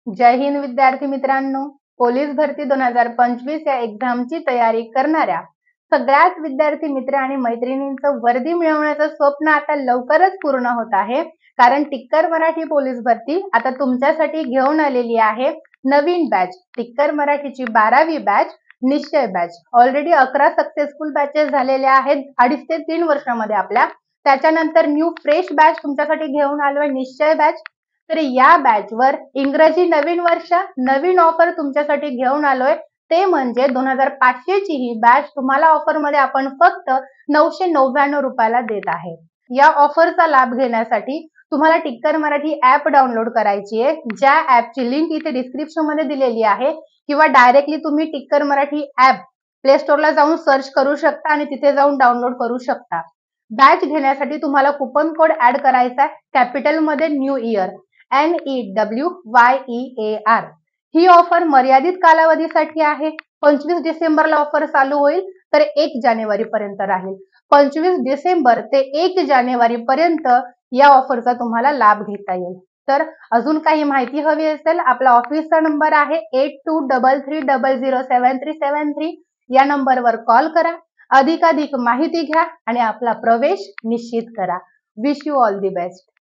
जय हिंद विद्यार्थी मित्रांनो, पोलीस भरती 2025 या एक्झामची तयारी करणाऱ्या सगळ्याच विद्यार्थी मित्र आणि मैत्रिणींचं वर्दी मिळवण्याचं स्वप्न आता लवकरच पूर्ण होत आहे. कारण टिक्कर मराठी पोलीस भरती आता तुमच्यासाठी घेऊन आलेली आहे नवीन बॅच. टिक्कर मराठीची 12वी बॅच, निश्चय बॅच. ऑलरेडी 11 सक्सेसफुल बॅचेस झालेल्या आहेत 2.5 ते 3 वर्षामध्ये आपल्या. त्याच्यानंतर न्यू फ्रेश बॅच तुमच्यासाठी घेऊन आलोय निश्चय बॅच. तर या बॅचवर इंग्रजी नवीन वर्ष नवीन ऑफर तुमच्यासाठी घेऊन आलोय, ते म्हणजे 2500 ची ही बॅच तुम्हाला ऑफर मध्ये आपण फक्त 999 रुपयाला देत आहे. या ऑफरचा लाभ घेण्यासाठी तुम्हाला टिक्कर मराठी ऍप डाउनलोड करायची आहे, ज्या ऍपची लिंक इथे डिस्क्रिप्शन मध्ये दिलेली आहे, किंवा डायरेक्टली तुम्ही टिक्कर मराठी ऍप प्ले स्टोरला जाऊन सर्च करू शकता आणि तिथे जाऊन डाउनलोड करू शकता. बॅच घेण्यासाठी तुम्हाला कुपन कोड ऍड करायचा आहे, कॅपिटल मध्ये न्यू इयर NEWYEAR. ही ऑफर मर्यादित कालावधीसाठी आहे. 25 डिसेंबरला ऑफर चालू होईल तर 1 जानेवारी पर्यंत राहील. 25 डिसेंबर ते 1 जानेवारी पर्यंत या ऑफरचा तुम्हाला लाभ घेता येईल. तर अजून काही माहिती हवी असेल, आपला ऑफिसचा नंबर आहे 8233007373. या नंबरवर कॉल करा, अधिकाधिक माहिती घ्या आणि आपला प्रवेश निश्चित करा. Wish you all the best.